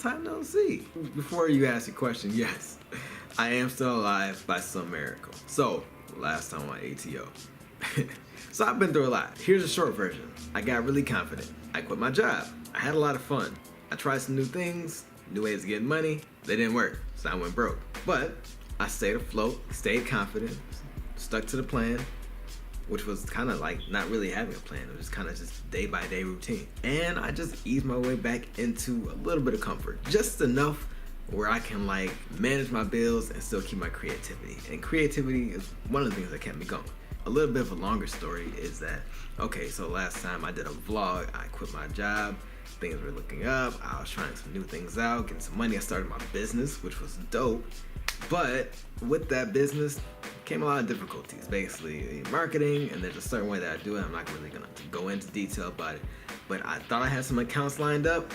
time no see. Before you ask your question, yes, I am still alive by some miracle. So, last time on ATO. So I've been through a lot. Here's a short version. I got really confident. I quit my job. I had a lot of fun. I tried some new things, new ways of getting money. They didn't work, so I went broke. But I stayed afloat, stayed confident, stuck to the plan, which was kind of like not really having a plan. It was kind of just day by day routine. And I just eased my way back into a little bit of comfort, just enough where I can like manage my bills and still keep my creativity. And creativity is one of the things that kept me going. A little bit of a longer story is that, okay, so last time I did a vlog, I quit my job, things were looking up, I was trying some new things out, getting some money. I started my business, which was dope. But with that business came a lot of difficulties, basically marketing, and there's a certain way that I do it. I'm not really gonna go into detail about it, but I thought I had some accounts lined up,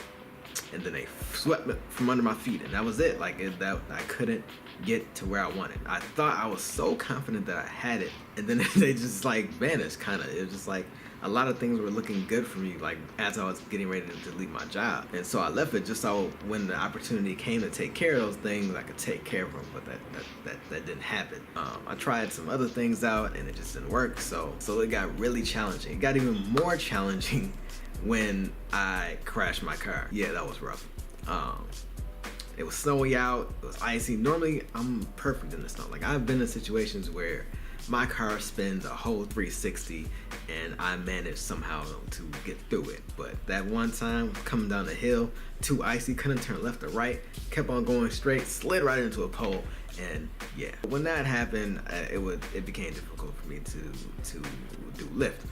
and then they swept me from under my feet, and that was it. Like that, I couldn't get to where I wanted. I thought I was so confident that I had it, and then they just like vanished. Kind of, it was just like a lot of things were looking good for me, like as I was getting ready to leave my job, and so I left it just so when the opportunity came to take care of those things, I could take care of them. But that didn't happen. I tried some other things out, and it just didn't work. So it got really challenging. It got even more challenging when I crashed my car. Yeah, that was rough. It was snowy out, it was icy. Normally, I'm perfect in the snow. Like, I've been in situations where my car spins a whole 360 and I managed somehow to get through it. But that one time, coming down the hill, too icy, couldn't turn left or right, kept on going straight, slid right into a pole, and yeah. When that happened, it became difficult for me to do Lyft.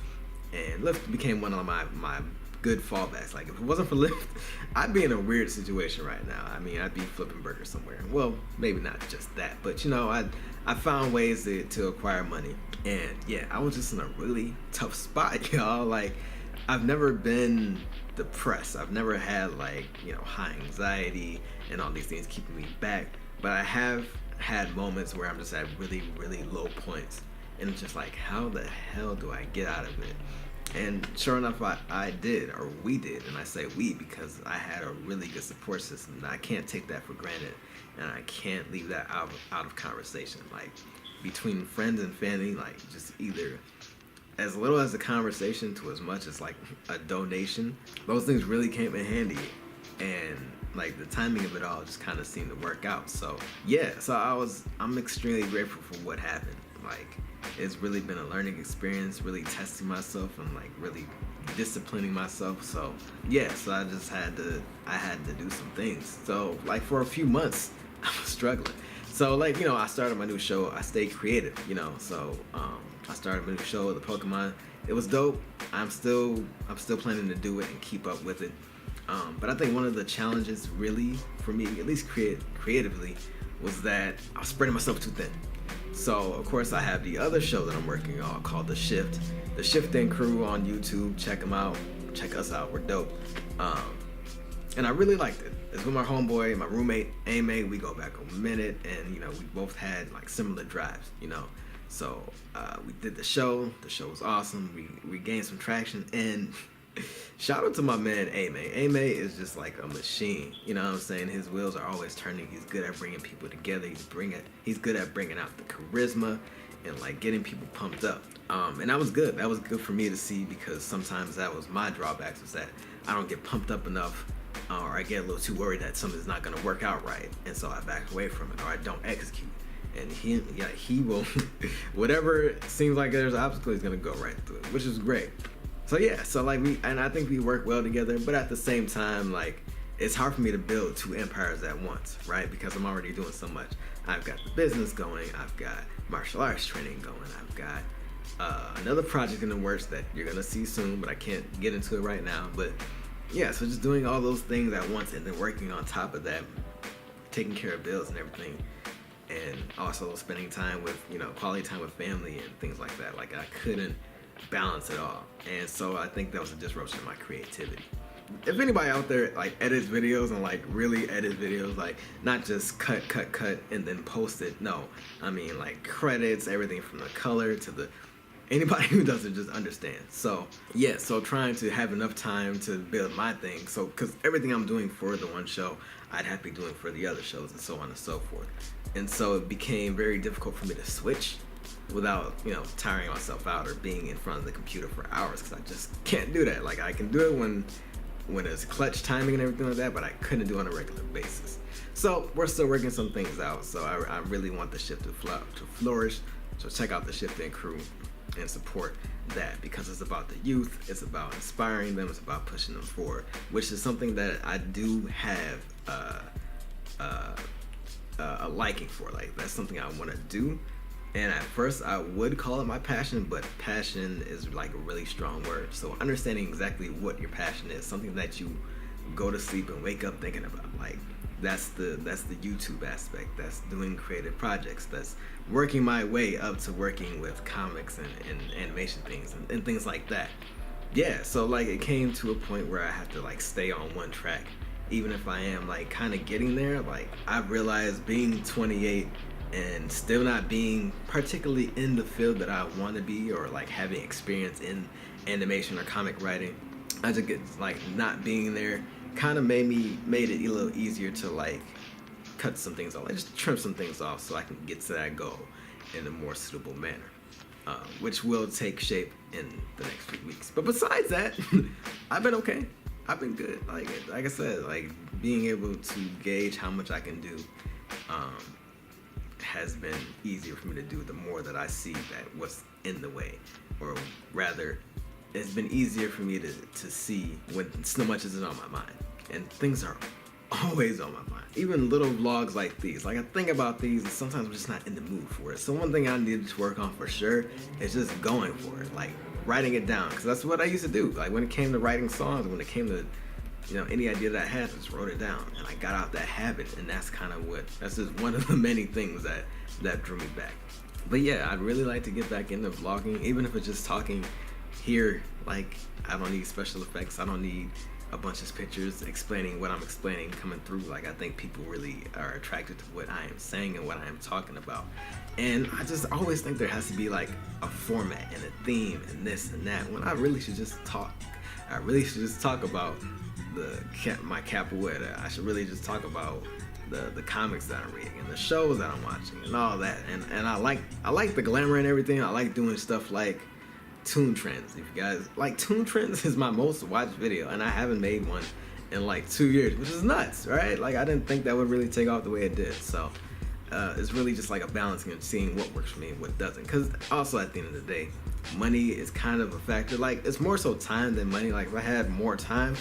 And Lyft became one of my good fallbacks. Like, if it wasn't for Lyft, I'd be in a weird situation right now. I mean, I'd be flipping burgers somewhere. Well, maybe not just that, but you know, I found ways to acquire money. And yeah, I was just in a really tough spot, y'all. Like, I've never been depressed. I've never had like, you know, high anxiety and all these things keeping me back. But I have had moments where I'm just at really, really low points. And it's just like, how the hell do I get out of it? And sure enough, I did, or we did, and I say we because I had a really good support system. And I can't take that for granted, and I can't leave that out of conversation. Like, between friends and family, like, just either as little as a conversation to as much as like a donation, those things really came in handy. And like the timing of it all just kind of seemed to work out. So yeah, so I'm extremely grateful for what happened. Like, it's really been a learning experience, really testing myself and like really disciplining myself. So yeah, so I had to do some things. So like for a few months I was struggling. So like, you know, I started my new show. I stayed creative, you know. So I started my new show, the Pokemon. It was dope. I'm still planning to do it and keep up with it. But I think one of the challenges really for me, at least creatively, was that I was spreading myself too thin. So of course I have the other show that I'm working on called The Shift. The Shifting Crew on YouTube. Check them out. Check us out. We're dope. And I really liked it. It's with my homeboy, my roommate, Ame. We go back a minute, and you know, we both had like similar drives, you know. So we did the show. The show was awesome. We gained some traction, and shout out to my man Ame. Ame is just like a machine. You know what I'm saying? His wheels are always turning. He's good at bringing people together. He's good at bringing out the charisma and like getting people pumped up. And that was good. That was good for me to see, because sometimes that was my drawbacks, was that I don't get pumped up enough, or I get a little too worried that something's not going to work out right, and so I back away from it, or I don't execute. And he will, whatever seems like there's an obstacle, he's going to go right through it, which is great. So yeah, so like I think we work well together, but at the same time, like, it's hard for me to build two empires at once, right? Because I'm already doing so much. I've got the business going, I've got martial arts training going, I've got another project in the works that you're gonna see soon, but I can't get into it right now. But yeah, so just doing all those things at once, and then working on top of that, taking care of bills and everything, and also spending time with, you know, quality time with family and things like that. Like, I couldn't balance it all, and so I think that was a disruption in my creativity. If anybody out there like edits videos and like really edits videos, like not just cut and then post it, no, I mean like credits, everything from the color to the Anybody who doesn't just understand. So yeah, so trying to have enough time to build my thing. So because everything I'm doing for the one show, I'd have to be doing for the other shows and so on and so forth. And so it became very difficult for me to switch without, you know, tiring myself out or being in front of the computer for hours, because I just can't do that. Like I can do it when it's clutch timing and everything like that, but I couldn't do it on a regular basis. So we're still working some things out. So I really want the shift to flourish. So check out the Shifting Crew and support that, because it's about the youth, it's about inspiring them, it's about pushing them forward, which is something that I do have a liking for. Like that's something I want to do. And at first I would call it my passion, but passion is like a really strong word. So understanding exactly what your passion is, something that you go to sleep and wake up thinking about, like that's the YouTube aspect. That's doing creative projects. That's working my way up to working with comics and animation things and things like that. Yeah, so like it came to a point where I have to like stay on one track. Even if I am like kind of getting there, like I've realized being 28 and still not being particularly in the field that I want to be, or like having experience in animation or comic writing, I just get like not being there kind of made it a little easier to like cut some things off, like just trim some things off so I can get to that goal in a more suitable manner, which will take shape in the next few weeks. But besides that, I've been okay. I've been good. Like I said, like being able to gauge how much I can do has been easier for me to do the more that I see that what's in the way, or rather it's been easier for me to see when so much is on my mind, and things are always on my mind. Even little vlogs like these, like I think about these and sometimes I'm just not in the mood for it. So one thing I needed to work on for sure is just going for it, like writing it down, because that's what I used to do. Like when it came to writing songs, when it came to, you know, any idea that I had, I just wrote it down, and I got out that habit, and that's just one of the many things that drew me back. But yeah, I'd really like to get back into vlogging, even if it's just talking here. Like I don't need special effects, I don't need a bunch of pictures explaining what I'm explaining coming through. Like I think people really are attracted to what I am saying and what I am talking about. And I just always think there has to be like a format and a theme and this and that, when I really should just talk. I really should just talk about my capoeira. I should really just talk about the comics that I'm reading and the shows that I'm watching and all that. And I like the glamour and everything. I like doing stuff like Tune Trends. If you guys like, Tune Trends is my most watched video, and I haven't made one in like 2 years, which is nuts, right? Like I didn't think that would really take off the way it did. So it's really just like a balancing and seeing what works for me and what doesn't. Because also at the end of the day, money is kind of a factor. Like it's more so time than money. Like if I had more time,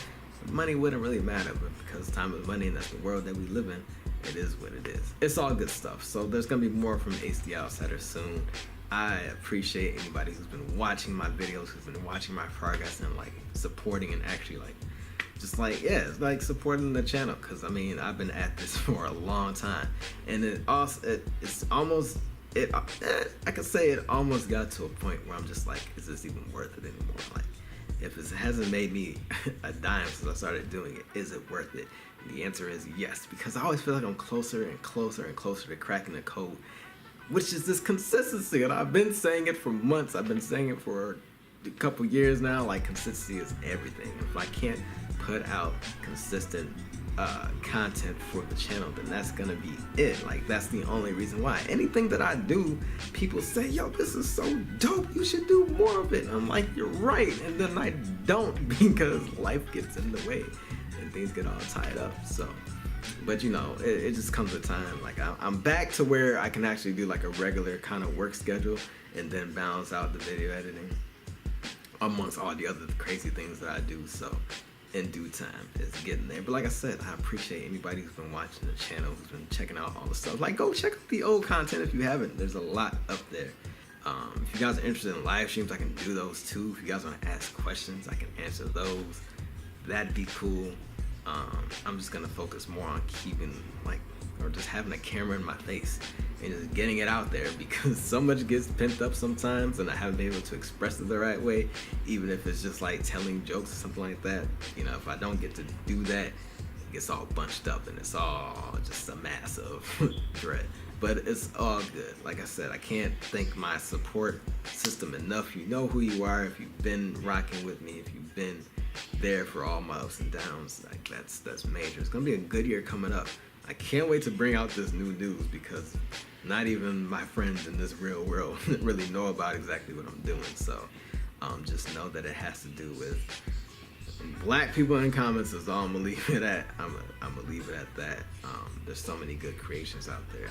money wouldn't really matter, but because time is money and that's the world that we live in, it is what it is. It's all good stuff. So there's gonna be more from HD Outsiders soon. I appreciate anybody who's been watching my videos, who's been watching my progress and like supporting and actually like just like, yeah, it's like supporting the channel, because I mean I've been at this for a long time, and I could say it almost got to a point where I'm just like, is this even worth it anymore? Like if it hasn't made me a dime since I started doing it, is it worth it? And the answer is yes, because I always feel like I'm closer and closer and closer to cracking the code, which is this consistency. And I've been saying it for months. I've been saying it for a couple years now. Like consistency is everything. If I can't put out consistent content for the channel, then that's gonna be it. Like that's the only reason why. Anything that I do, people say, yo, this is so dope, you should do more of it. And I'm like, you're right. And then I don't, because life gets in the way and things get all tied up. So, but you know, it just comes a time, like I'm back to where I can actually do like a regular kind of work schedule and then balance out the video editing amongst all the other crazy things that I do. So in due time, it's getting there. But like I said, I appreciate anybody who's been watching the channel, who's been checking out all the stuff. Like go check out the old content if you haven't. There's a lot up there. If you guys are interested in live streams, I can do those too. If you guys want to ask questions, I can answer those. That'd be cool. I'm just gonna focus more on keeping or just having a camera in my face and just getting it out there, because so much gets pent up sometimes and I haven't been able to express it the right way, even if it's just like telling jokes or something like that. You know, if I don't get to do that, it gets all bunched up and it's all just a mass of dread. But it's all good. Like I said, I can't thank my support system enough. You know who you are. If you've been rocking with me, if you've been there for all my ups and downs, like that's major. It's gonna be a good year coming up. I can't wait to bring out this new news because not even my friends in this real world really know about exactly what I'm doing. So just know that it has to do with black people in comments. Is all I'm gonna leave it at. I'm gonna leave it at that. There's so many good creations out there.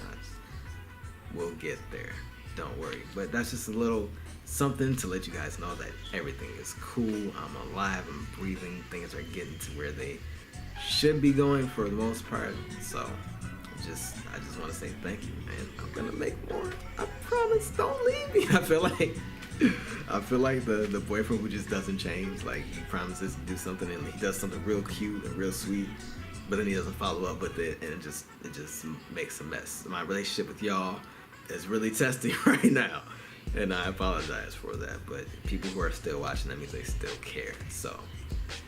We'll get there. Don't worry. But that's just a little something to let you guys know that everything is cool. I'm alive. I'm breathing. Things are getting to where they should be going for the most part. So I just want to say thank you, man. I'm gonna make more. I promise. Don't leave me. I feel like the boyfriend who just doesn't change. Like he promises to do something and he does something real cute and real sweet, but then he doesn't follow up with it, and it just makes a mess. My relationship with y'all is really testy right now, and I apologize for that. But people who are still watching, that means they still care. So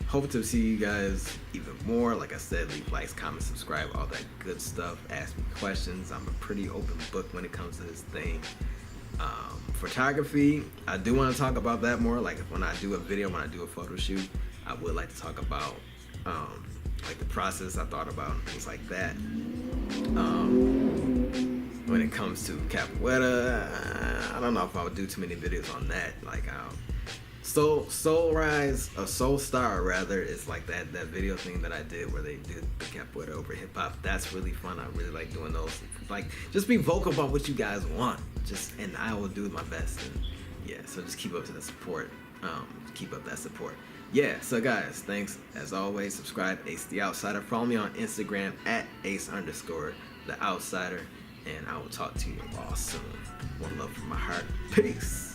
hope to see you guys even more. Like I said, leave likes, comments, subscribe, all that good stuff. Ask me questions. I'm a pretty open book when it comes to this thing. Photography, I do want to talk about that more. Like when I do a video, when I do a photo shoot, I would like to talk about like the process I thought about and things like that. When it comes to capoeira, I don't know if I would do too many videos on that. Like Soul Star rather, is like that video thing that I did where they did the capoeira over hip hop. That's really fun. I really like doing those. Like just be vocal about what you guys want. And I will do my best. And yeah, so just keep up to the support. Keep up that support. Yeah, so guys, thanks as always. Subscribe, Ace the Outsider. Follow me on Instagram at Ace_the Outsider. And I will talk to you all soon. One love from my heart. Peace.